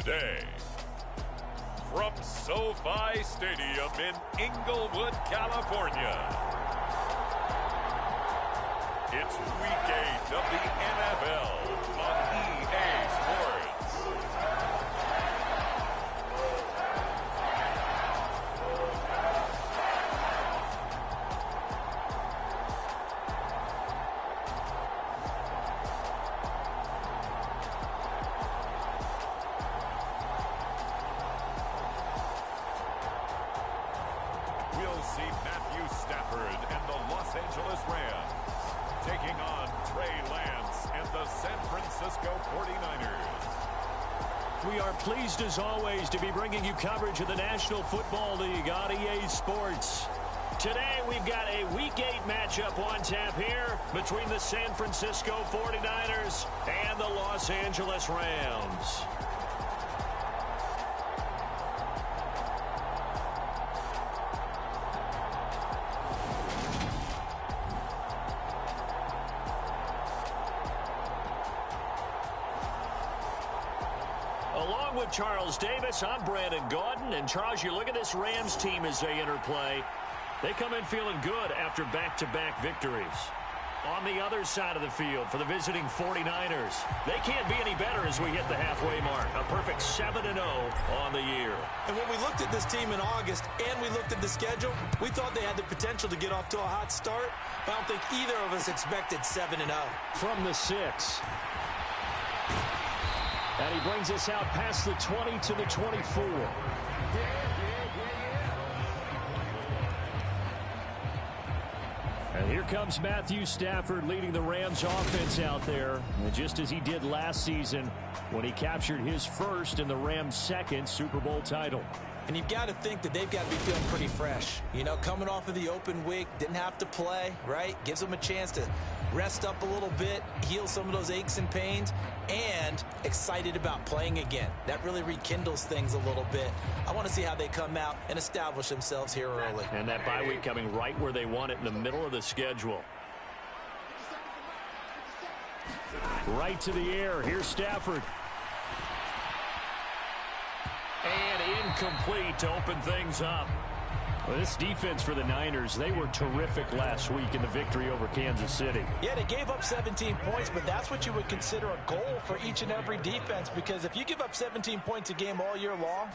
Tuesday. From SoFi Stadium in Inglewood, California, it's Week 8 of the NFL on EA Sports. We'll see Matthew Stafford and the Los Angeles Rams taking on Trey Lance and the San Francisco 49'ers. We are pleased as always to be bringing you coverage of the National Football League on EA Sports. Today we've got a Week 8 matchup on tap here between the San Francisco 49'ers and the Los Angeles Rams. Along with Charles Davis, I'm Brandon Gaudin. And Charles, you look at this Rams team as they enter play. They come in feeling good after back-to-back victories. On the other side of the field for the visiting 49'ers, they can't be any better as we hit the halfway mark. A perfect 7-0 on the year. And when we looked at this team in August and we looked at the schedule, we thought they had the potential to get off to a hot start. But I don't think either of us expected 7-0. From the 6. And he brings us out past the 20 to the 24. And here comes Matthew Stafford leading the Rams offense out there. And just as he did last season when he captured his first and the Rams' second Super Bowl title. And you've got to think that they've got to be feeling pretty fresh. You know, coming off of the open week, didn't have to play, right? Gives them a chance to rest up a little bit, heal some of those aches and pains, and excited about playing again. That really rekindles things a little bit. I want to see how they come out and establish themselves here early. And that bye week coming right where they want it in the middle of the schedule. Right to the air. Here's Stafford. And incomplete to open things up. Well, this defense for the Niners, they were terrific last week in the victory over Kansas City. Yeah, they gave up 17 points, but that's what you would consider a goal for each and every defense, because if you give up 17 points a game all year long,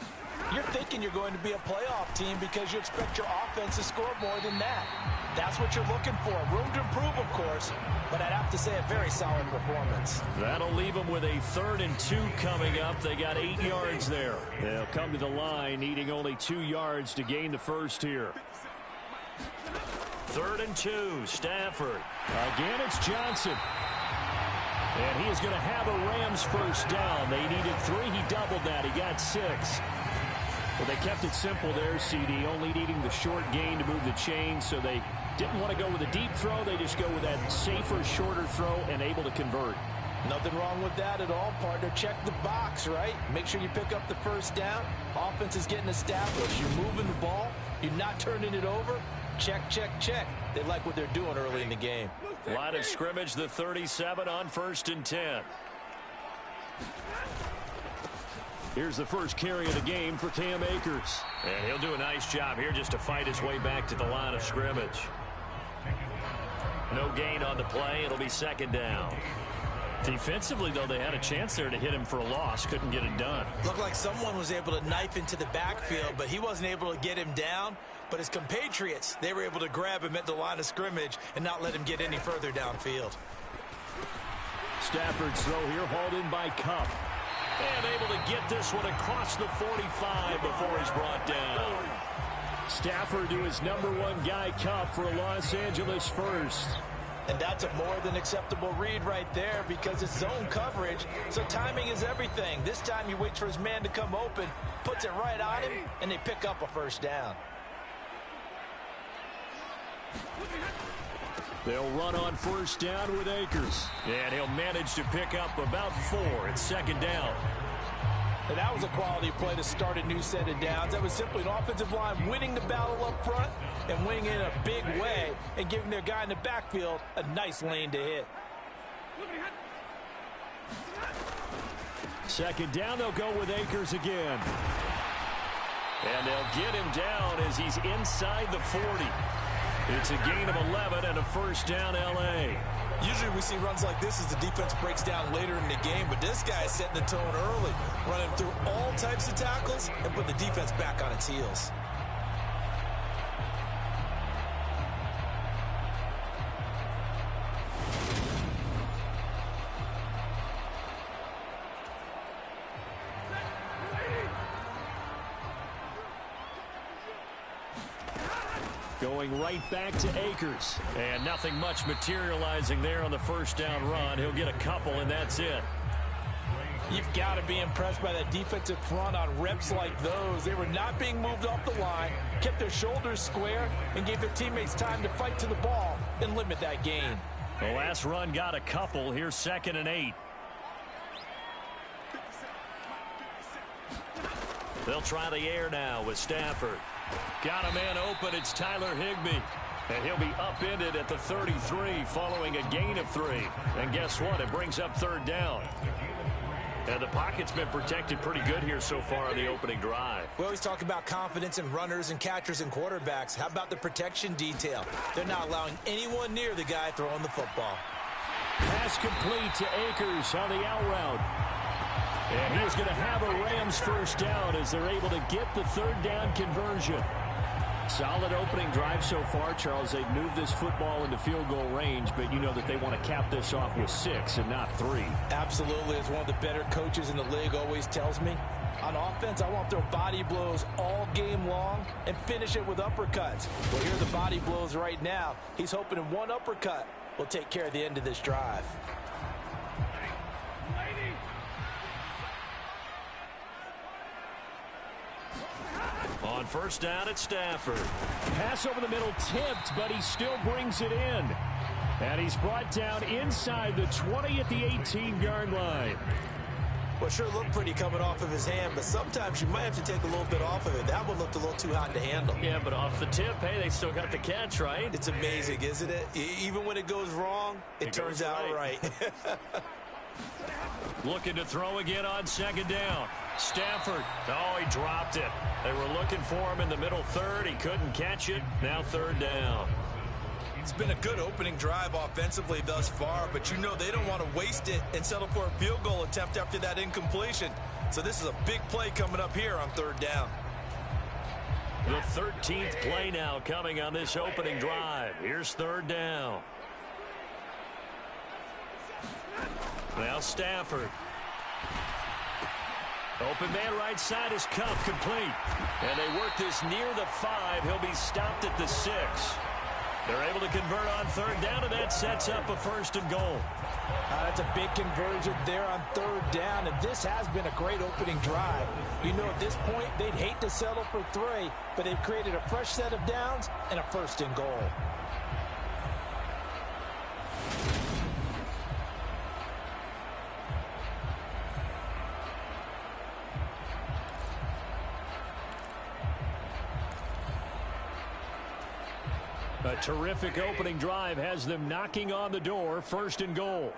you're thinking you're going to be a playoff team because you expect your offense to score more than that. That's what you're looking for. Room to improve, of course, but I'd have to say a very solid performance. That'll leave them with a 3rd and 2 coming up. They got 8 yards there. They'll come to the line needing only 2 yards to gain the first here. 3rd and 2, Stafford. Again, it's Johnson. And he is going to have a Rams first down. They needed 3. He doubled that. He got 6. Well, they kept it simple there, CD, only needing the short gain to move the chain, so they didn't want to go with a deep throw. They just go with that safer, shorter throw and able to convert. Nothing wrong with that at all, partner. Check the box, right? Make sure you pick up the first down. Offense is getting established. You're moving the ball. You're not turning it over. Check, check, check. They like what they're doing early in the game. Line of scrimmage, the 37 on 1st and 10. Here's the first carry of the game for Cam Akers. And he'll do a nice job here just to fight his way back to the line of scrimmage. No gain on the play. It'll be 2nd down. Defensively, though, they had a chance there to hit him for a loss. Couldn't get it done. Looked like someone was able to knife into the backfield, but he wasn't able to get him down. But his compatriots, they were able to grab him at the line of scrimmage and not let him get any further downfield. Stafford's throw here hauled in by Kupp. And able to get this one across the 45 before he's brought down. Stafford to his #1 guy, Kupp, for a Los Angeles first. And that's a more than acceptable read right there because it's zone coverage, so timing is everything. This time he waits for his man to come open, puts it right on him, and they pick up a first down. They'll run on first down with Akers. And he'll manage to pick up about 4. It's 2nd down. And that was a quality play to start a new set of downs. That was simply an offensive line winning the battle up front and winning in a big way and giving their guy in the backfield a nice lane to hit. Second down, they'll go with Akers again. And they'll get him down as he's inside the 40. It's a gain of 11 and a first down, L.A. Usually we see runs like this as the defense breaks down later in the game, but this guy is setting the tone early, running through all types of tackles and putting the defense back on its heels. Going right back to Akers. And nothing much materializing there on the first down run. He'll get a couple, and that's it. You've got to be impressed by that defensive front on reps like those. They were not being moved off the line, kept their shoulders square, and gave their teammates time to fight to the ball and limit that gain. The last run got a couple. Here's 2nd and 8. They'll try the air now with Stafford. Got a man open. It's Tyler Higbee. And he'll be upended at the 33 following a gain of 3. And guess what? It brings up 3rd down. And the pocket's been protected pretty good here so far on the opening drive. We always talk about confidence in runners and catchers and quarterbacks. How about the protection detail? They're not allowing anyone near the guy throwing the football. Pass complete to Akers on the out route. And he's going to have a Rams first down as they're able to get the 3rd down conversion. Solid opening drive so far, Charles. They've moved this football into field goal range, but you know that they want to cap this off with 6 and not 3. Absolutely. As one of the better coaches in the league always tells me, on offense, I want to throw body blows all game long and finish it with uppercuts. Well, here are the body blows right now. He's hoping in one uppercut will take care of the end of this drive. On first down, it's Stafford. Pass over the middle tipped, but he still brings it in. And he's brought down inside the 20 at the 18-yard line. Well, sure looked pretty coming off of his hand, but sometimes you might have to take a little bit off of it. That one looked a little too hot to handle. Yeah, but off the tip, hey, they still got the catch, right? It's amazing, isn't it? Even when it goes wrong, it turns out right. Looking to throw again on 2nd down. Stafford. Oh, he dropped it. They were looking for him in the middle 3rd. He couldn't catch it. Now 3rd down. It's been a good opening drive offensively thus far, but you know they don't want to waste it and settle for a field goal attempt after that incompletion. So this is a big play coming up here on 3rd down. The 13th play now coming on this opening drive. Here's 3rd down. Now Stafford. Open man right side is Cup, complete. And they work this near the 5. He'll be stopped at the 6. They're able to convert on 3rd down, and that sets up a 1st and goal. That's a big conversion there on 3rd down, and this has been a great opening drive. You know, at this point, they'd hate to settle for 3, but they've created a fresh set of downs and a 1st and goal. A terrific opening drive has them knocking on the door. 1st and goal.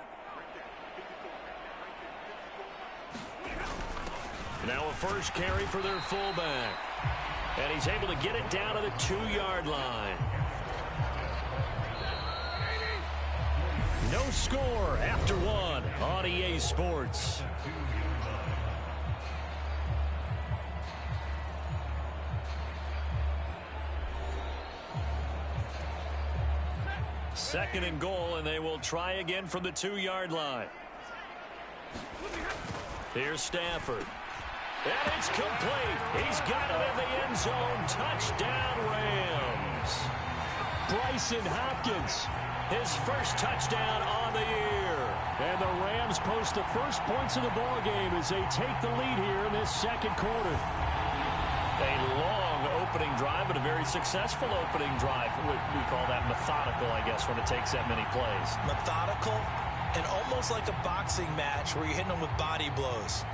Now a first carry for their fullback. And he's able to get it down to the 2-yard line. No score after 1 on EA Sports. Second and goal, and they will try again from the 2-yard line. Here's Stafford. And it's complete. He's got it in the end zone. Touchdown, Rams. Bryson Hopkins, his first touchdown on the year. And the Rams post the first points of the ball game as they take the lead here in this 2nd quarter. A long opening drive, but a very successful opening drive. We call that methodical, I guess, when it takes that many plays. Methodical and almost like a boxing match where you're hitting them with body blows.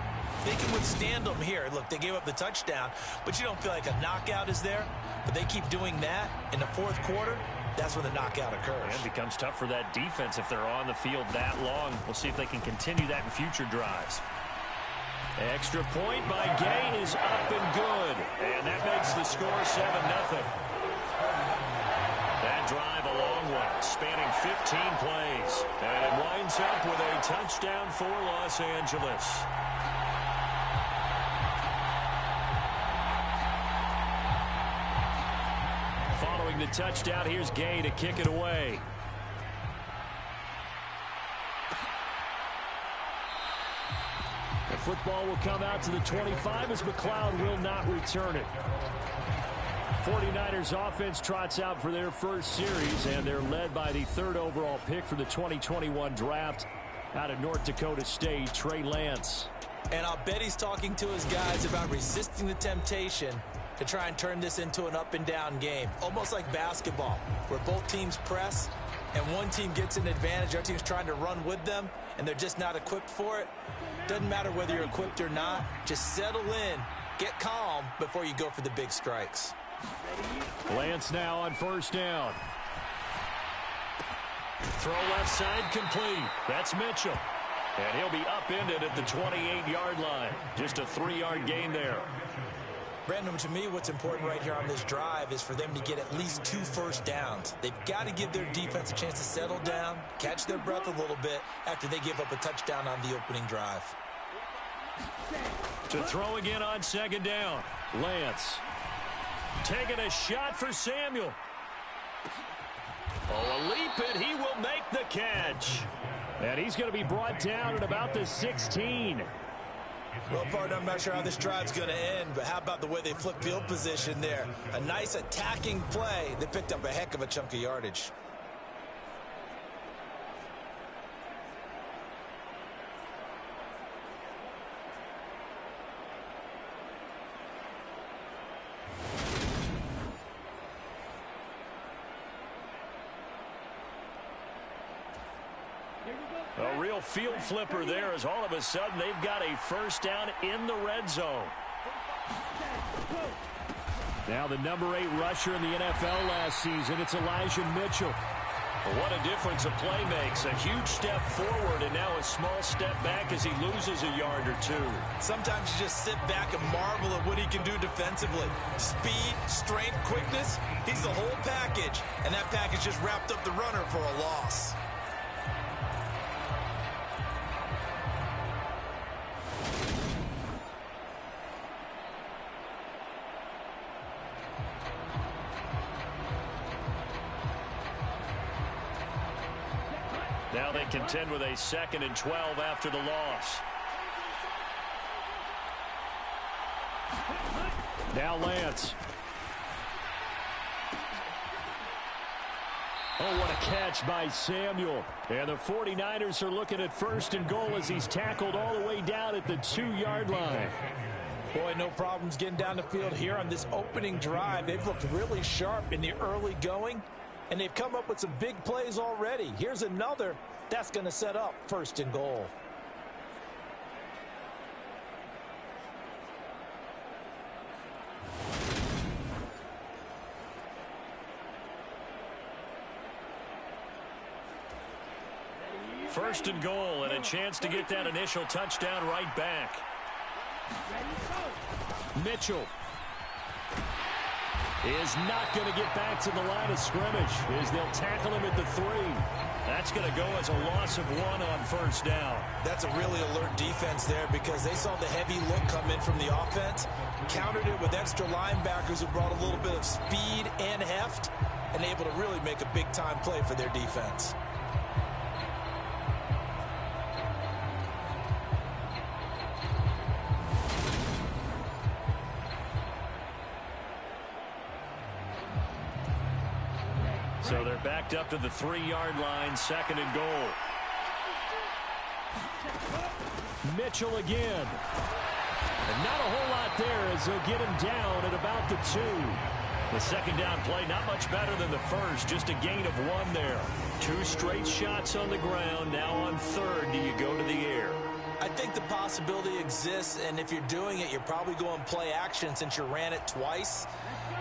They can withstand them here. Look, they gave up the touchdown, but you don't feel like a knockout is there. But they keep doing that in the 4th quarter. That's when the knockout occurs. And it becomes tough for that defense if they're on the field that long. We'll see if they can continue that in future drives. Extra point by Gay is up and good. And that makes the score 7-0. That drive a long one, spanning 15 plays. And it winds up with a touchdown for Los Angeles. Following the touchdown, here's Gay to kick it away. The football will come out to the 25 as McLeod will not return it. 49ers offense trots out for their first series, and they're led by the 3rd overall pick for the 2021 draft out of North Dakota State, Trey Lance. And I'll bet he's talking to his guys about resisting the temptation to try and turn this into an up-and-down game, almost like basketball, where both teams press and one team gets an advantage, our team's trying to run with them, and they're just not equipped for it. Doesn't matter whether you're equipped or not. Just settle in, get calm before you go for the big strikes. Lance now on first down. Throw left side complete. That's Mitchell. And he'll be upended at the 28-yard line. Just a 3-yard gain there. Brandon, to me, what's important right here on this drive is for them to get at least 2 first downs. They've got to give their defense a chance to settle down, catch their breath a little bit after they give up a touchdown on the opening drive. To throw again on 2nd down. Lance taking a shot for Samuel. Oh, a leap, and he will make the catch. And he's going to be brought down at about the 16. Well, partner, I'm not sure how this drive's going to end, but how about the way they flip field position there? A nice attacking play. They picked up a heck of a chunk of yardage. A real field flipper there as all of a sudden they've got a first down in the red zone. Now the number 8 rusher in the NFL last season, it's Elijah Mitchell. What a difference a play makes. A huge step forward and now a small step back as he loses a yard or 2. Sometimes you just sit back and marvel at what he can do defensively. Speed, strength, quickness, he's the whole package. And that package just wrapped up the runner for a loss. Now they contend with a 2nd and 12 after the loss. Now Lance. Oh, what a catch by Samuel. And the 49ers are looking at 1st and goal as he's tackled all the way down at the 2-yard line. Boy, no problems getting down the field here on this opening drive. They've looked really sharp in the early going, and they've come up with some big plays already. Here's another that's going to set up 1st and goal. First and goal, and a chance to get that initial touchdown right back. Mitchell is not going to get back to the line of scrimmage as they'll tackle him at the 3. That's going to go as a loss of 1 on 1st down. That's a really alert defense there because they saw the heavy look come in from the offense, countered it with extra linebackers who brought a little bit of speed and heft, and able to really make a big-time play for their defense. So they're backed up to the 3-yard line, 2nd and goal. Mitchell again. And not a whole lot there as they'll get him down at about the 2. The 2nd down play not much better than the first, just a gain of 1 there. 2 straight shots on the ground. Now on 3rd, do you go to the air? I think the possibility exists, and if you're doing it, you're probably going play action since you ran it twice.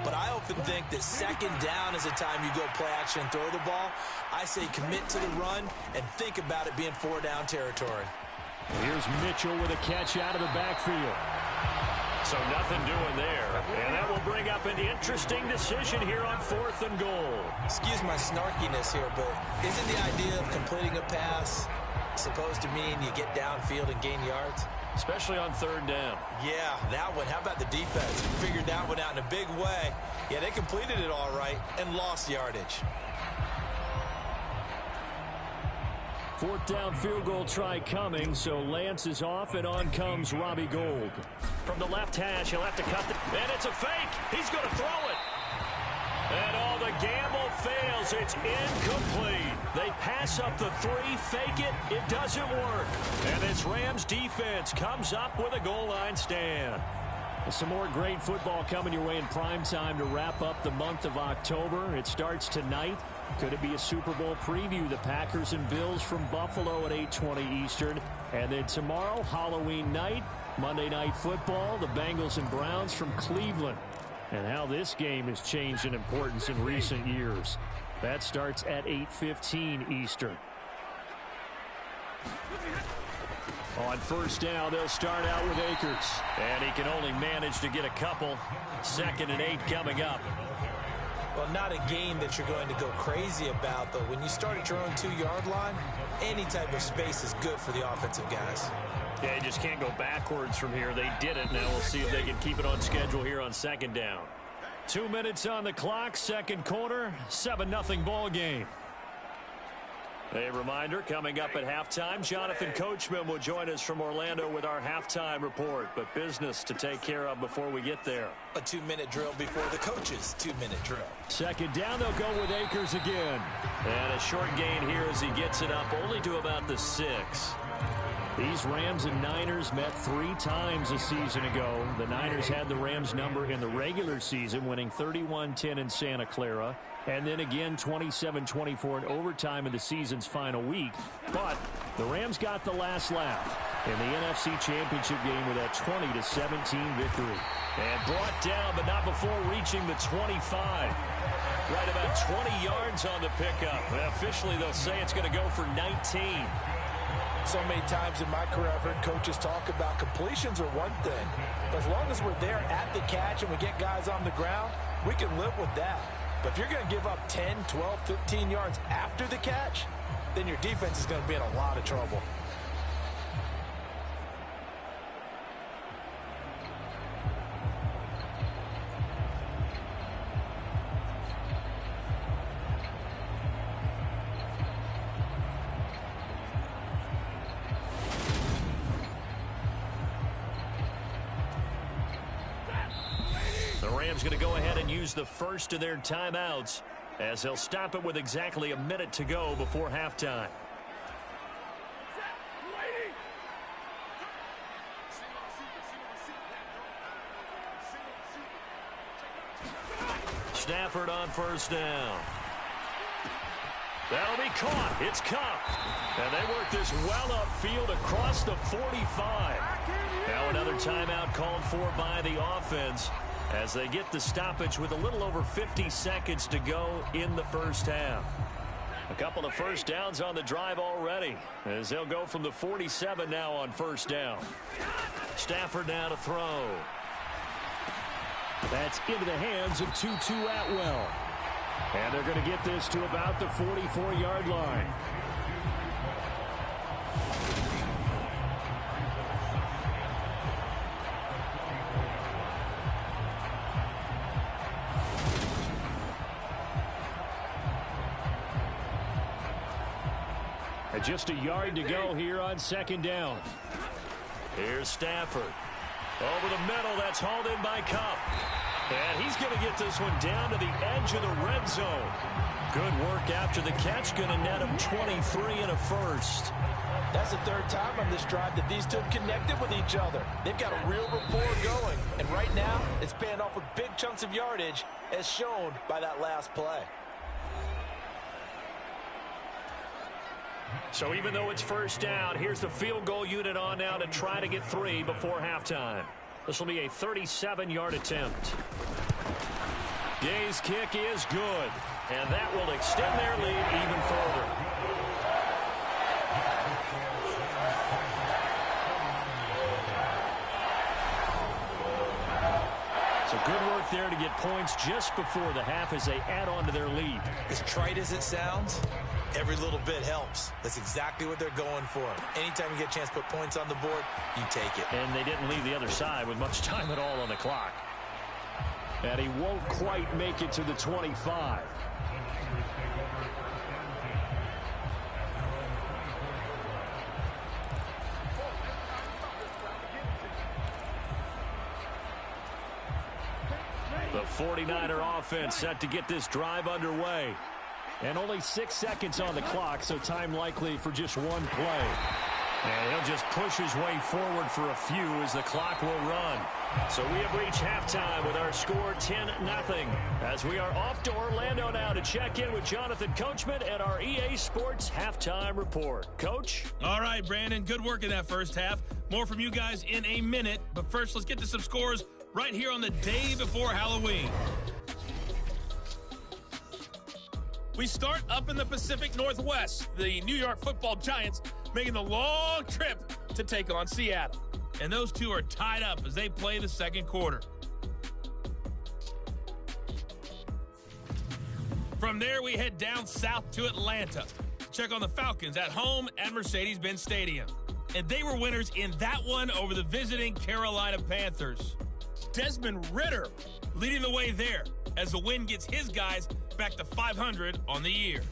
But I often think that 2nd down is the time you go play action and throw the ball. I say commit to the run and think about it being 4-down territory. Here's Mitchell with a catch out of the backfield. So nothing doing there. And that will bring up an interesting decision here on 4th and goal. Excuse my snarkiness here, but isn't the idea of completing a pass supposed to mean you get downfield and gain yards? Especially on 3rd down. Yeah, that one. How about the defense? Figured that one out in a big way. Yeah, they completed it all right and lost yardage. 4th down field goal try coming, so Lance is off, and on comes Robbie Gould. From the left hash, he'll have to cut and it's a fake. He's going to throw it. And all the gamble fails. It's incomplete. They pass up the 3, fake it. It doesn't work. And this Rams defense comes up with a goal line stand. Some more great football coming your way in prime time to wrap up the month of October. It starts tonight. Could it be a Super Bowl preview? The Packers and Bills from Buffalo at 8:20 Eastern. And then tomorrow, Halloween night, Monday Night Football, the Bengals and Browns from Cleveland. And how this game has changed in importance in recent years. That starts at 8:15 Eastern. On 1st down, they'll start out with Akers. And he can only manage to get a couple. 2nd and 8 coming up. Well, not a game that you're going to go crazy about, but when you start at your own 2-yard line, any type of space is good for the offensive guys. Yeah, you just can't go backwards from here. They did it. Now we'll see if they can keep it on schedule here on 2nd down. 2 minutes on the clock, 2nd quarter, 7-0 ball game. A reminder, coming up at halftime, Jonathan Coachman will join us from Orlando with our halftime report. But business to take care of before we get there. A 2-minute drill before the coach's 2-minute drill. 2nd down, they'll go with Akers again. And a short gain here as he gets it up only to about the 6. These Rams and Niners met 3 times a season ago. The Niners had the Rams number in the regular season, winning 31-10 in Santa Clara. And then again 27-24 in overtime in the season's final week. But the Rams got the last laugh in the NFC Championship game with that 20-17 victory. And brought down, but not before reaching the 25. Right about 20 yards on the pickup. And officially, they'll say it's going to go for 19. So many times in my career, I've heard coaches talk about completions are one thing. But as long as we're there at the catch and we get guys on the ground, we can live with that. But if you're going to give up 10, 12, 15 yards after the catch, then your defense is going to be in a lot of trouble. Going to go ahead and use the first of their timeouts as they'll stop it with exactly a minute to go before halftime. Stafford on 1st down. That'll be caught. It's Cup. And they work this well upfield across the 45. Now another timeout called for by the offense as they get the stoppage with a little over 50 seconds to go in the 1st half. A couple of 1st downs on the drive already as they'll go from the 47 now on 1st down. Stafford now to throw. That's into the hands of Tutu Atwell. And they're going to get this to about the 44-yard line. And just a yard to go here on 2nd down. Here's Stafford. Over the middle, that's hauled in by Cup. And he's going to get this one down to the edge of the red zone. Good work after the catch. Going to net him 23 and a first. That's the 3rd time on this drive that these two have connected with each other. They've got a real rapport going. And right now, it's paying off with big chunks of yardage, as shown by that last play. So even though it's 1st down, here's the field goal unit on now to try to get 3 before halftime. This will be a 37-yard attempt. Gay's kick is good, and that will extend their lead even further. Good work there to get points just before the half as they add on to their lead. As trite as it sounds, every little bit helps. That's exactly what they're going for. Anytime you get a chance to put points on the board, you take it. And they didn't leave the other side with much time at all on the clock. And he won't quite make it to the 25. The 49er offense set to get this drive underway. And only 6 seconds on the clock, so time likely for just one play. And he'll just push his way forward for a few as the clock will run. So we have reached halftime with our score 10-0. As we are off to Orlando now to check in with Jonathan Coachman and our EA Sports halftime report. Coach? All right, Brandon, good work in that first half. More from you guys in a minute. But first, let's get to some scores right here on the day before Halloween. We start up in the Pacific Northwest. The New York Football Giants making the long trip to take on Seattle. And those two are tied up as they play the second quarter. From there, we head down south to Atlanta to check on the Falcons at home at Mercedes-Benz Stadium. And they were winners in that one over the visiting Carolina Panthers. Desmond Ridder leading the way there as the win gets his guys back to 500 on the year.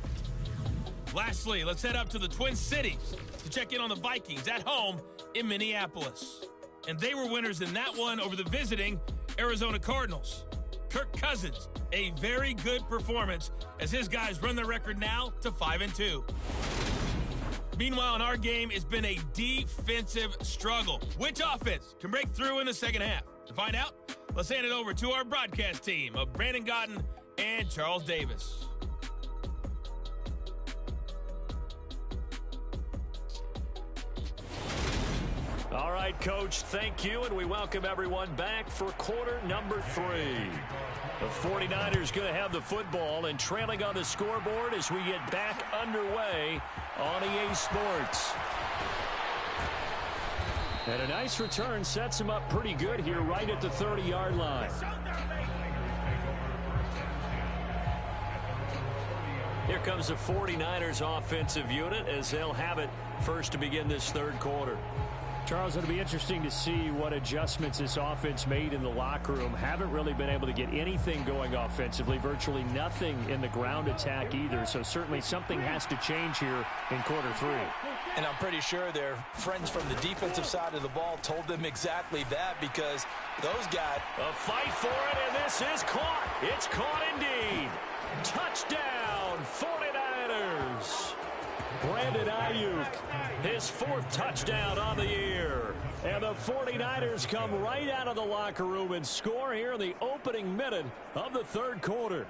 Lastly, let's head up to the Twin Cities to check in on the Vikings at home in Minneapolis. And they were winners in that one over the visiting Arizona Cardinals. Kirk Cousins, a very good performance as his guys run the record now to 5-2. Meanwhile, in our game, it's been a defensive struggle. Which offense can break through in the second half? To find out, let's hand it over to our broadcast team of Brandon Gotten and Charles Davis. All right, Coach, thank you, and we welcome everyone back for quarter number 3. The 49ers going to have the football and trailing on the scoreboard as we get back underway on EA Sports. And a nice return sets him up pretty good here right at the 30-yard line. Here comes the 49ers offensive unit as they'll have it first to begin this third quarter. Charles, it'll be interesting to see what adjustments this offense made in the locker room. Haven't really been able to get anything going offensively, virtually nothing in the ground attack either. So certainly something has to change here in quarter 3. And I'm pretty sure their friends from the defensive side of the ball told them exactly that, because those guys... A fight for it, and this is caught. It's caught indeed. Touchdown, 49ers. Brandon Ayuk, his 4th touchdown on the year. And the 49ers come right out of the locker room and score here in the opening minute of the third quarter.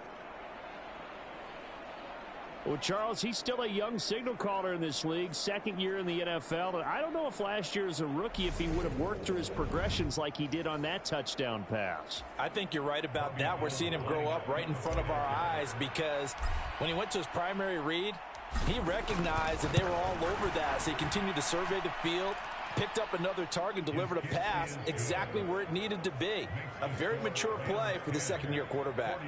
Well, Charles, he's still a young signal caller in this league, 2nd year in the NFL. And I don't know if last year as a rookie if he would have worked through his progressions like he did on that touchdown pass. I think you're right about that. We're seeing him grow up right in front of our eyes, because when he went to his primary read, he recognized that they were all over that, so he continued to survey the field, picked up another target, delivered a pass exactly where it needed to be. A very mature play for the second-year quarterback.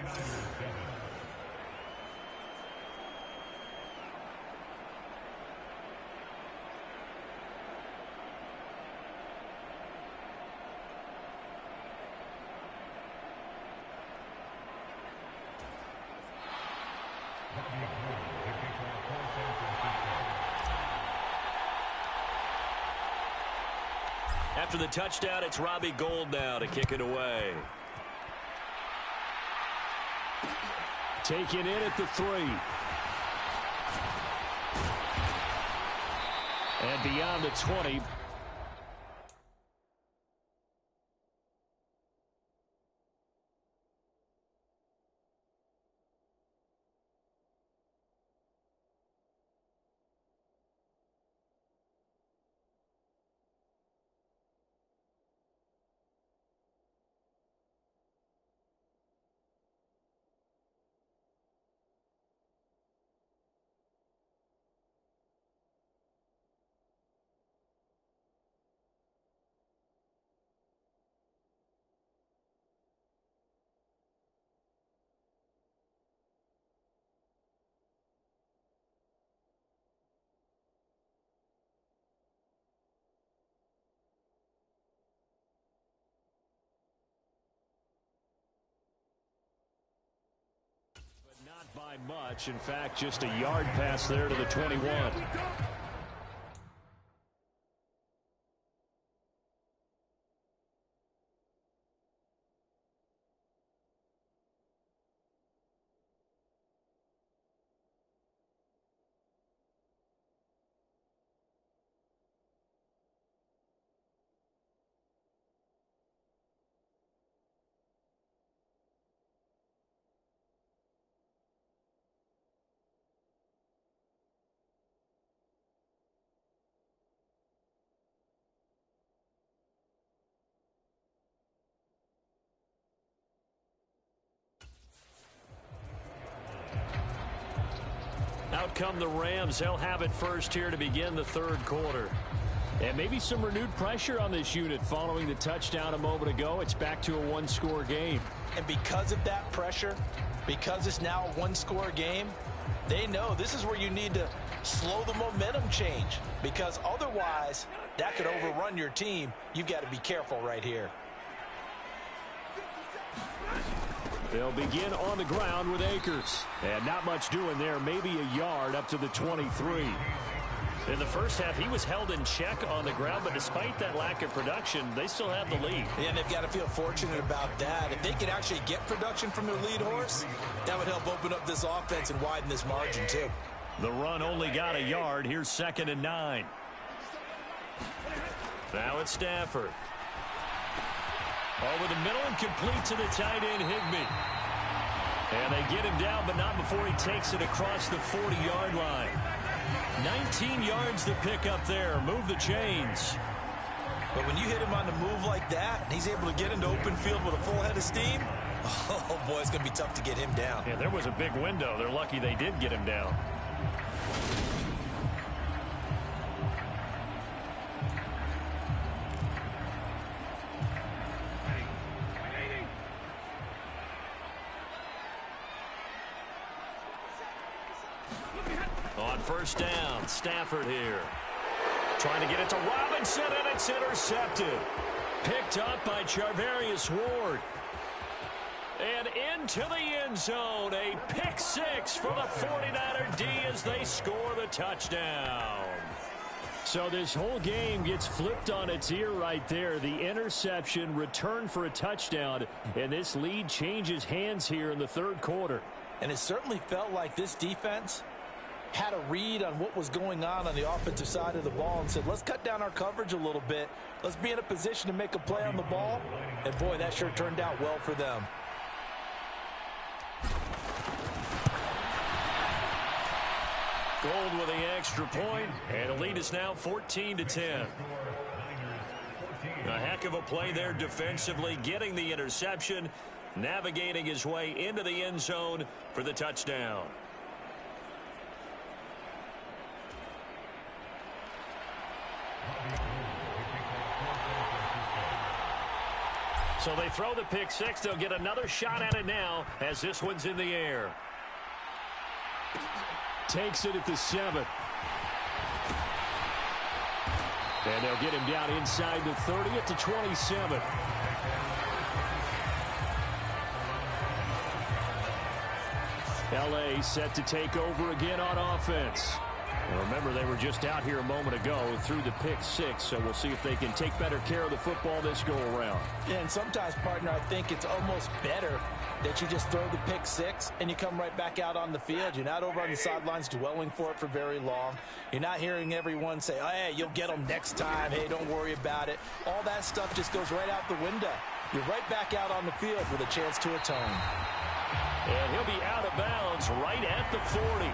After the touchdown, it's Robbie Gould now to kick it away. Taken in at the 3. And beyond the 20. by much. In fact, just a yard pass there to the 21. Out come the Rams. They'll have it first here to begin the third quarter. And maybe some renewed pressure on this unit following the touchdown a moment ago. It's back to a one-score game. And because of that pressure, because it's now a one-score game, they know this is where you need to slow the momentum change. Because otherwise, that could overrun your team. You've got to be careful right here. They'll begin on the ground with Akers. And not much doing there. Maybe a yard up to the 23. In the first half, he was held in check on the ground, but despite that lack of production, they still have the lead. And they've got to feel fortunate about that. If they could actually get production from their lead horse, that would help open up this offense and widen this margin, too. The run only got a yard. Here's 2nd and 9. Now it's Stafford. Over the middle and complete to the tight end, Higbee. And they get him down, but not before he takes it across the 40-yard line. 19 yards to pick up there. Move the chains. But when you hit him on the move like that, and he's able to get into open field with a full head of steam, oh, boy, it's going to be tough to get him down. Yeah, there was a big window. They're lucky they did get him down. On first down, Stafford here. Trying to get it to Robinson, and it's intercepted. Picked up by Charvarius Ward. And into the end zone. A pick six for the 49er D as they score the touchdown. So this whole game gets flipped on its ear right there. The interception, return for a touchdown, and this lead changes hands here in the third quarter. And it certainly felt like this defense had a read on what was going on the offensive side of the ball and said, let's cut down our coverage a little bit. Let's be in a position to make a play on the ball. And, boy, that sure turned out well for them. Gold with the extra point, and the lead is now 14-10. A heck of a play there defensively, getting the interception, navigating his way into the end zone for the touchdown. So they throw the pick six. They'll get another shot at it now as this one's in the air. Takes it at the 7. And they'll get him down inside the 30 at the 27. L.A. set to take over again on offense. And remember, they were just out here a moment ago through the pick six, so we'll see if they can take better care of the football this go-around. Yeah, and sometimes, partner, I think it's almost better that you just throw the pick six and you come right back out on the field. You're not over on the sidelines dwelling for it for very long. You're not hearing everyone say, oh, hey, you'll get them next time. Hey, don't worry about it. All that stuff just goes right out the window. You're right back out on the field with a chance to atone. And he'll be out of bounds right at the 40.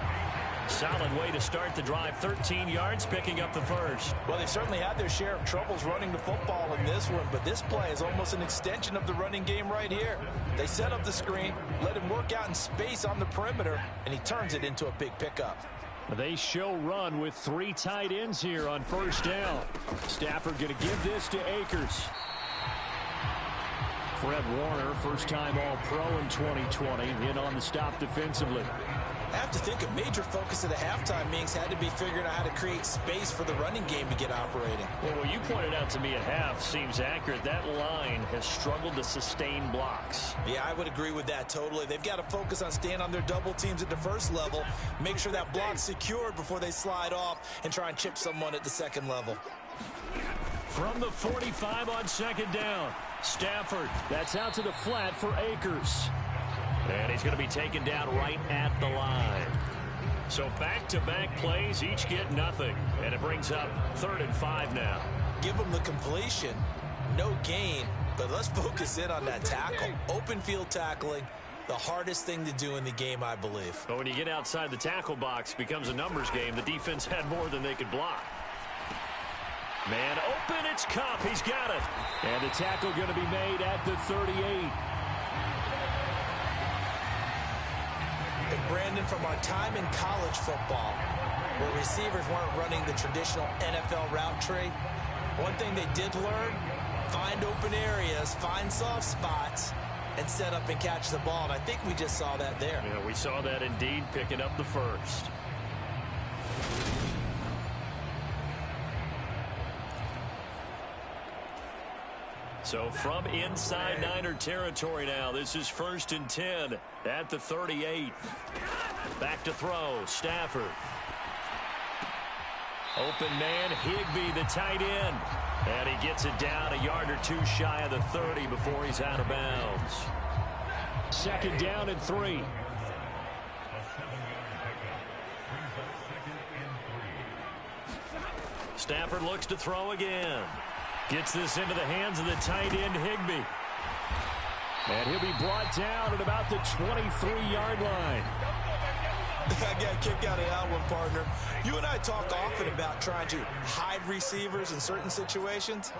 Solid way to start the drive. 13 yards, picking up the first. Well, they certainly had their share of troubles running the football in this one, but this play is almost an extension of the running game right here. They set up the screen, let him work out in space on the perimeter, and he turns it into a big pickup. They show run with 3 tight ends here on first down. Stafford going to give this to Akers. Fred Warner, first-time All-Pro in 2020, in on the stop defensively. I have to think a major focus at the halftime meetings had to be figuring out how to create space for the running game to get operating. Well, what you pointed out to me at half seems accurate. That line has struggled to sustain blocks. Yeah, I would agree with that totally. They've got to focus on staying on their double teams at the first level, make sure that block's secured before they slide off and try and chip someone at the second level. From the 45 on second down, Stafford. That's out to the flat for Akers. And he's going to be taken down right at the line. So back-to-back plays, each get nothing. And it brings up 3rd and 5 now. Give them the completion, no gain, but let's focus in on that tackle. Open field tackling, the hardest thing to do in the game, I believe. But when you get outside the tackle box, it becomes a numbers game. The defense had more than they could block. Man open, it's Kupp. He's got it. And the tackle going to be made at the 38. And Brandon, from our time in college football, where receivers weren't running the traditional NFL route tree, one thing they did learn, find open areas, find soft spots, and set up and catch the ball. And I think we just saw that there. Yeah, we saw that indeed, picking up the first. So from inside Niner territory now, this is 1st and 10 at the 38. Back to throw, Stafford. Open man, Higbee, the tight end. And he gets it down a yard or two shy of the 30 before he's out of bounds. 2nd down and 3. Stafford looks to throw again. Gets this into the hands of the tight end, Higbee. And he'll be brought down at about the 23-yard line. I got a kick out of that one, partner. You and I talk often about trying to hide receivers in certain situations,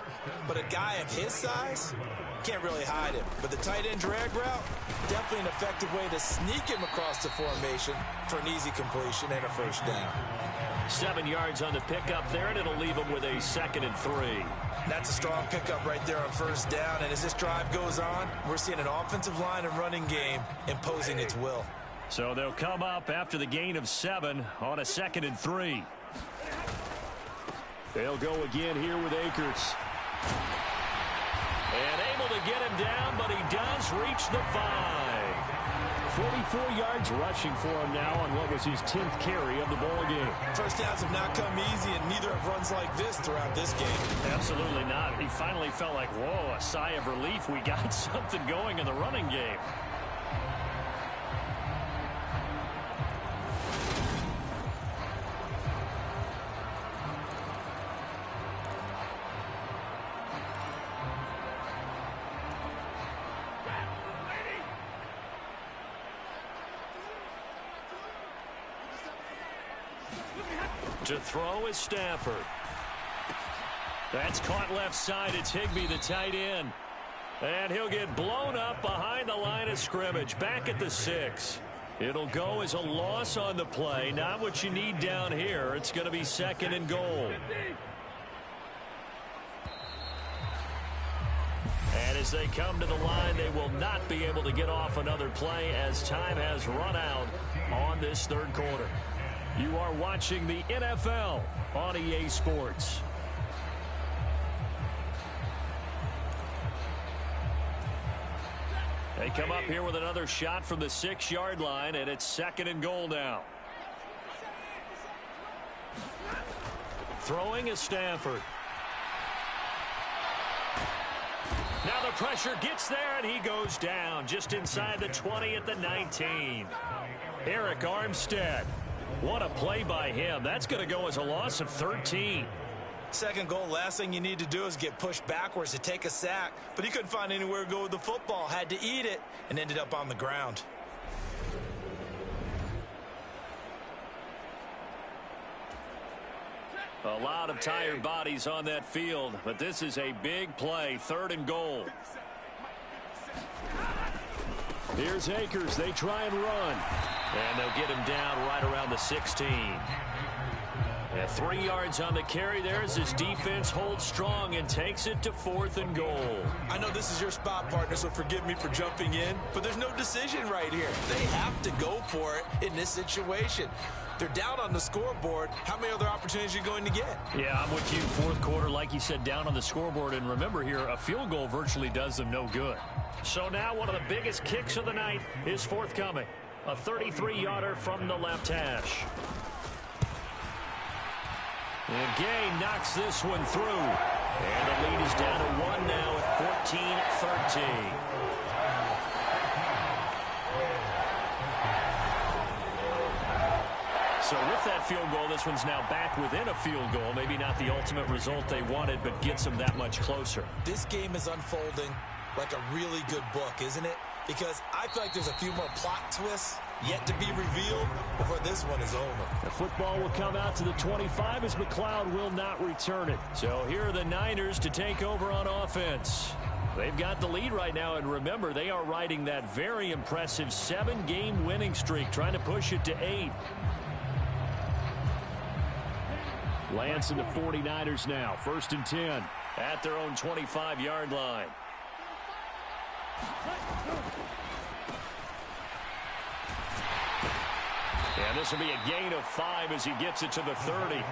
but a guy of his size can't really hide him. But the tight end drag route, definitely an effective way to sneak him across the formation for an easy completion and a 1st down. 7 yards on the pickup there, and it'll leave him with a 2nd and 3. That's a strong pickup right there on 1st down. And as this drive goes on, we're seeing an offensive line and running game imposing its will. So they'll come up after the gain of 7 on a 2nd and 3. They'll go again here with Akers. And able to get him down, but he does reach the 5. 44 yards rushing for him now on what was his 10th carry of the ball game. 1st downs have not come easy, and neither have runs like this throughout this game. Absolutely not. He finally felt like, whoa, a sigh of relief. We got something going in the running game. To throw is Stafford. That's caught left side. It's Higbee, the tight end. And he'll get blown up behind the line of scrimmage. Back at the 6. It'll go as a loss on the play. Not what you need down here. It's going to be 2nd and goal. And as they come to the line, they will not be able to get off another play as time has run out on this 3rd quarter. You are watching the NFL on EA Sports. They come up here with another shot from the 6-yard line, and it's 2nd and goal now. Throwing is Stafford. Now the pressure gets there, and he goes down just inside the 20 at the 19. Eric Armstead. What a play by him. That's going to go as a loss of 13. 2nd goal, last thing you need to do is get pushed backwards to take a sack. But he couldn't find anywhere to go with the football. Had to eat it and ended up on the ground. A lot of tired bodies on that field, but this is a big play. 3rd and goal. Here's Akers. They try and run. And they'll get him down right around the 16. And 3 yards on the carry there as his defense holds strong and takes it to 4th and goal. I know this is your spot, partner, so forgive me for jumping in, but there's no decision right here. They have to go for it in this situation. They're down on the scoreboard. How many other opportunities are you going to get? Yeah, I'm with you. 4th quarter, like you said, down on the scoreboard. And remember here, a field goal virtually does them no good. So now one of the biggest kicks of the night is forthcoming. A 33-yarder from the left hash. And Gay knocks this one through. And the lead is down to 1 now at 14-13. So with that field goal, this one's now back within a field goal. Maybe not the ultimate result they wanted, but gets them that much closer. This game is unfolding like a really good book, isn't it? Because I feel like there's a few more plot twists yet to be revealed before this one is over. The football will come out to the 25 as McLeod will not return it. So here are the Niners to take over on offense. They've got the lead right now, and remember, they are riding that very impressive 7-game winning streak, trying to push it to 8. Lance and the 49ers now, 1st and 10. At their own 25-yard line. And this will be a gain of 5 as he gets it to the 30.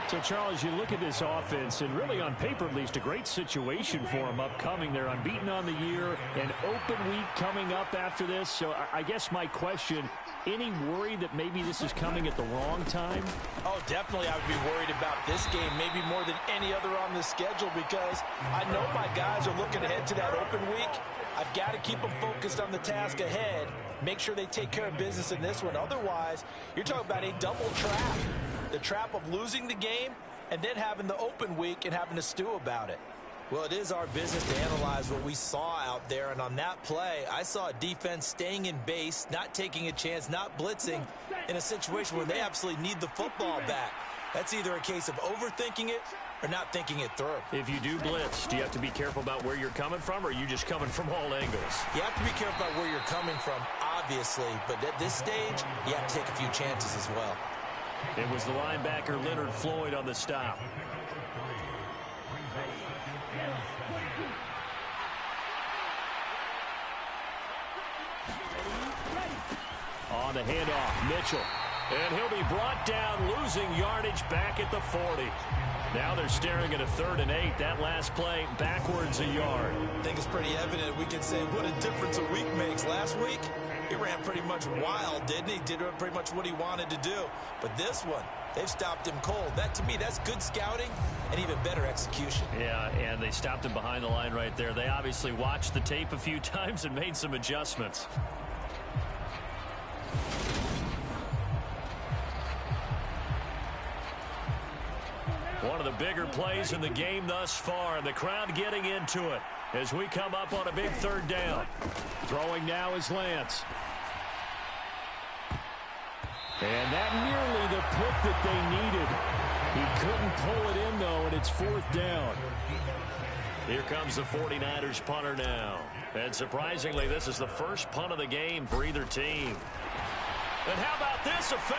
So, Charles, you look at this offense, and really on paper at least, a great situation for them upcoming. They're unbeaten on the year, an open week coming up after this. So I guess my question, any worry that maybe this is coming at the wrong time? Oh, definitely I would be worried about this game, maybe more than any other on the schedule, because I know my guys are looking ahead to that open week. I've got to keep them focused on the task ahead, make sure they take care of business in this one. Otherwise, you're talking about a double trap. The trap of losing the game and then having the open week and having to stew about it. Well, it is our business to analyze what we saw out there, and on that play, I saw a defense staying in base, not taking a chance, not blitzing in a situation where they absolutely need the football back. That's either a case of overthinking it or not thinking it through. If you do blitz, do you have to be careful about where you're coming from, or are you just coming from all angles? You have to be careful about where you're coming from, obviously, but at this stage, you have to take a few chances as well. It was the linebacker Leonard Floyd on the stop. On the handoff, Mitchell. And he'll be brought down, losing yardage back at the 40. Now they're staring at a 3rd and 8. That last play, backwards a yard. I think it's pretty evident. We can say what a difference a week makes. Last week, he ran pretty much wild, didn't he? Did pretty much what he wanted to do. But this one, they've stopped him cold. That, to me, that's good scouting and even better execution. Yeah, and they stopped him behind the line right there. They obviously watched the tape a few times and made some adjustments. One of the bigger plays in the game thus far, and the crowd getting into it as we come up on a big 3rd down. Throwing now is Lance. And that nearly the pick that they needed. He couldn't pull it in, though, and it's 4th down. Here comes the 49ers punter now. And surprisingly, this is the first punt of the game for either team. And how about this, a fake?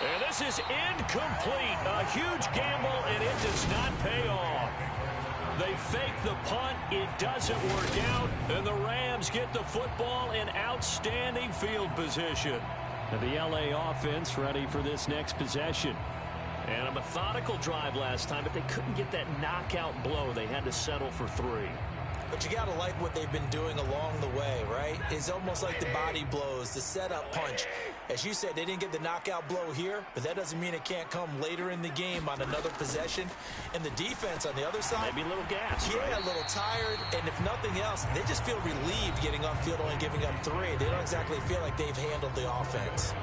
And this is incomplete. A huge gamble, and it does not pay off. They fake the punt. It doesn't work out, and the Rams get the football in outstanding field position. And the LA offense ready for this next possession. And a methodical drive last time, but they couldn't get that knockout blow. They had to settle for 3. But you got to like what they've been doing along the way, right? It's almost like the body blows, the setup punch. As you said, they didn't get the knockout blow here, but that doesn't mean it can't come later in the game on another possession. And the defense on the other side, maybe a little gas, yeah, right? A little tired. And if nothing else, they just feel relieved getting upfield, only giving up 3. They don't exactly feel like they've handled the offense.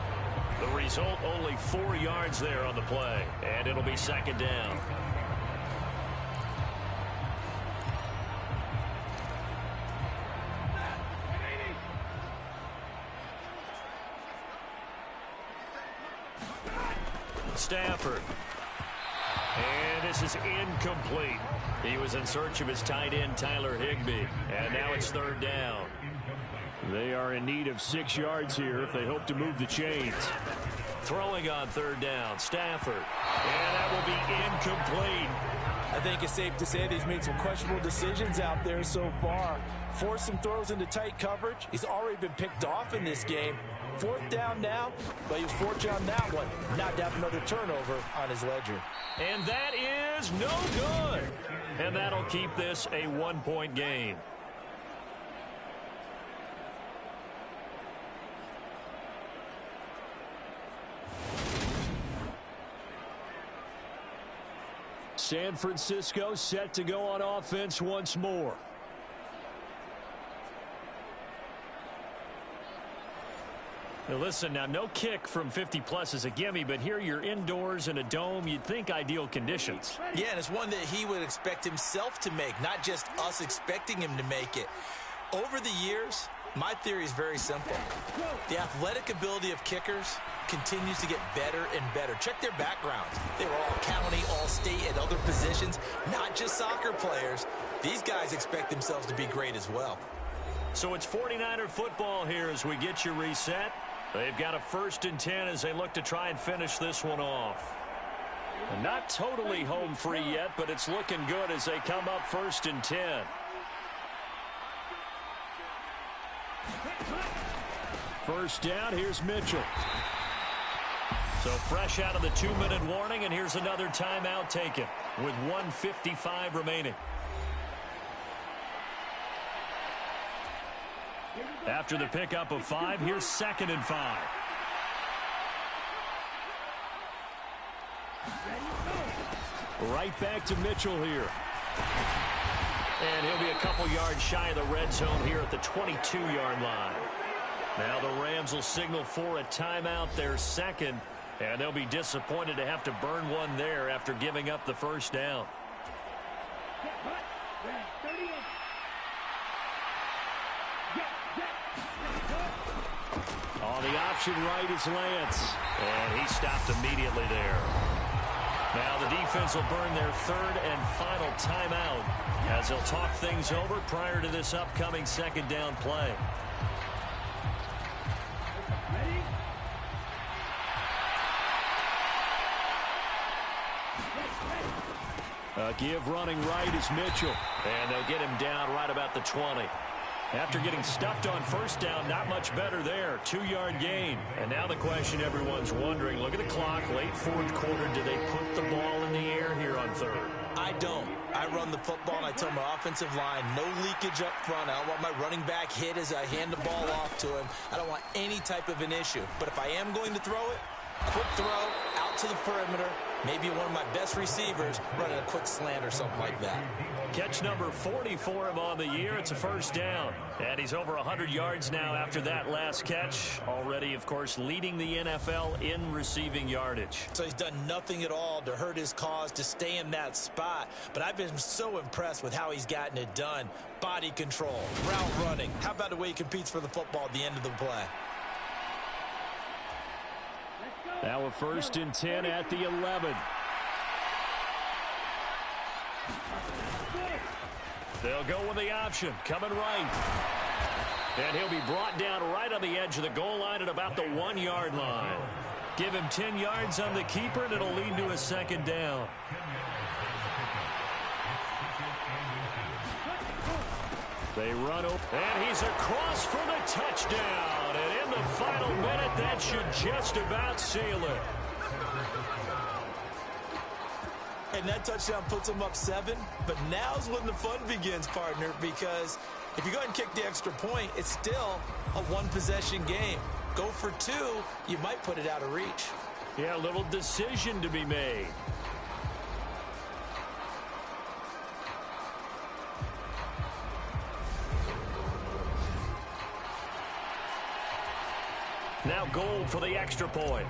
The result, only 4 yards there on the play, and it'll be 2nd down. Stafford. And this is incomplete. He was in search of his tight end, Tyler Higbee. And now it's 3rd down. They are in need of 6 yards here if they hope to move the chains. Throwing on third down, Stafford. And that will be incomplete. I think it's safe to say that he's made some questionable decisions out there so far. Forced some throws into tight coverage. He's already been picked off in this game. Fourth down now, but he was fortunate on that one. Not to have another turnover on his ledger. And that is no good. And that'll keep this a 1-point game. San Francisco set to go on offense once more. Now listen, now no kick from 50-plus is a gimme, but here you're indoors in a dome. You'd think ideal conditions. Yeah, and it's one that he would expect himself to make, not just us expecting him to make it. Over the years, my theory is very simple. The athletic ability of kickers continues to get better and better. Check their backgrounds. They were all county, all state, at other positions, not just soccer players. These guys expect themselves to be great as well. So it's 49er football here as we get you reset. They've got a 1st and 10 as they look to try and finish this one off. And not totally home free yet, but it's looking good as they come up 1st and 10. First down, here's Mitchell. So fresh out of the 2-minute warning, and here's another timeout taken with 1:55 remaining. After the pickup of 5, here's 2nd and 5. Right back to Mitchell here. And he'll be a couple yards shy of the red zone here at the 22-yard line. Now the Rams will signal for a timeout, their 2nd, and they'll be disappointed to have to burn one there after giving up the 1st down. On the option right is Lance. And he stopped immediately there. Now the defense will burn their 3rd and final timeout as they'll talk things over prior to this upcoming 2nd down play. Give running right is Mitchell. And they'll get him down right about the 20. After getting stuffed on 1st down, not much better there. 2-yard gain. And now the question everyone's wondering, look at the clock, late 4th quarter, do they put the ball in the air here on 3rd? I don't. I run the football and I tell my offensive line, no leakage up front. I don't want my running back hit as I hand the ball off to him. I don't want any type of an issue. But if I am going to throw it, quick throw out to the perimeter, maybe one of my best receivers running a quick slant or something like that. Catch number 40 for him on the year. It's a 1st down. And he's over 100 yards now after that last catch. Already, of course, leading the NFL in receiving yardage. So he's done nothing at all to hurt his cause, to stay in that spot. But I've been so impressed with how he's gotten it done. Body control, route running. How about the way he competes for the football at the end of the play? Now a 1st and 10 at the 11. They'll go with the option, coming right. And he'll be brought down right on the edge of the goal line at about the 1-yard line. Give him 10 yards on the keeper, and it'll lead to a 2nd down. They run over. And he's across for the touchdown. And in the final minute, that should just about seal it. And that touchdown puts them up 7. But now's when the fun begins, partner, because if you go ahead and kick the extra point, it's still a 1-possession game. Go for 2, you might put it out of reach. Yeah, a little decision to be made. Now goal for the extra point.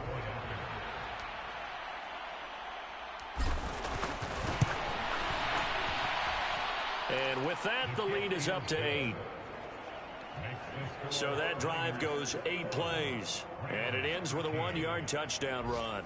And with that, the lead is up to 8. So that drive goes 8 plays. And it ends with a 1-yard touchdown run.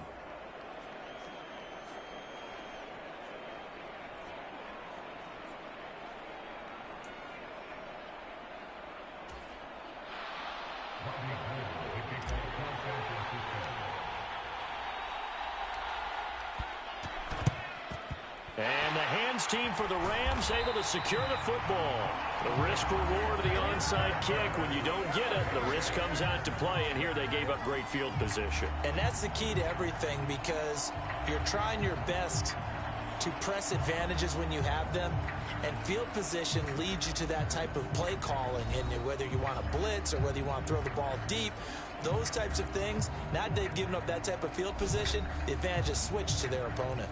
And the hands team for the Rams able to secure the football. The risk reward of the onside kick. When you don't get it, the risk comes out to play. And here they gave up great field position. And that's the key to everything, because you're trying your best to press advantages when you have them. And field position leads you to that type of play calling. And whether you want to blitz or whether you want to throw the ball deep, those types of things, now that they've given up that type of field position, the advantage is switched to their opponent.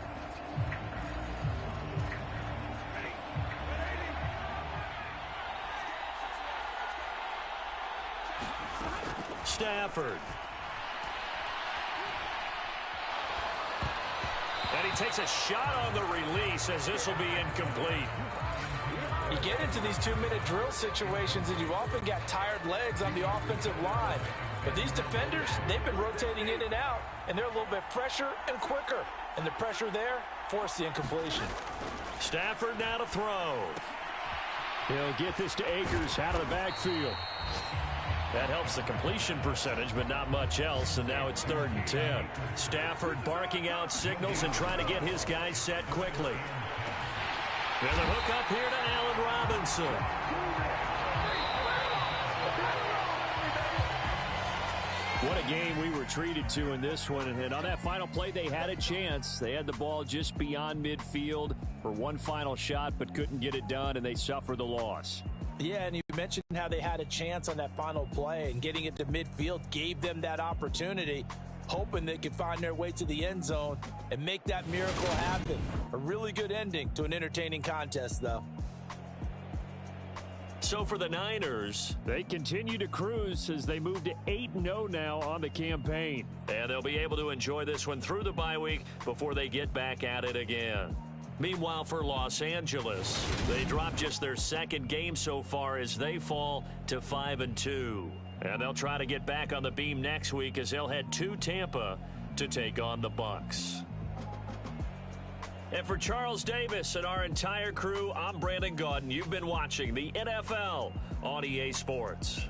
Stafford. And he takes a shot on the release as this will be incomplete. You get into these 2-minute drill situations and you often got tired legs on the offensive line. But these defenders, they've been rotating in and out, and they're a little bit fresher and quicker. And the pressure there forced the incompletion. Stafford now to throw. He'll get this to Akers out of the backfield. That helps the completion percentage, but not much else, and now it's 3rd and 10. Stafford barking out signals and trying to get his guys set quickly. And the hook up here to Allen Robinson. What a game we were treated to in this one. And on that final play, they had a chance. They had the ball just beyond midfield for one final shot, but couldn't get it done, and they suffered the loss. Yeah, and you mentioned how they had a chance on that final play, and getting it to midfield gave them that opportunity, hoping they could find their way to the end zone and make that miracle happen. A really good ending to an entertaining contest, though. So for the Niners, they continue to cruise as they move to 8-0 now on the campaign. And they'll be able to enjoy this one through the bye week before they get back at it again. Meanwhile, for Los Angeles, they dropped just their 2nd game so far as they fall to 5-2. And they'll try to get back on the beam next week as they'll head to Tampa to take on the Bucs. And for Charles Davis and our entire crew, I'm Brandon Gaudin. You've been watching the NFL on EA Sports.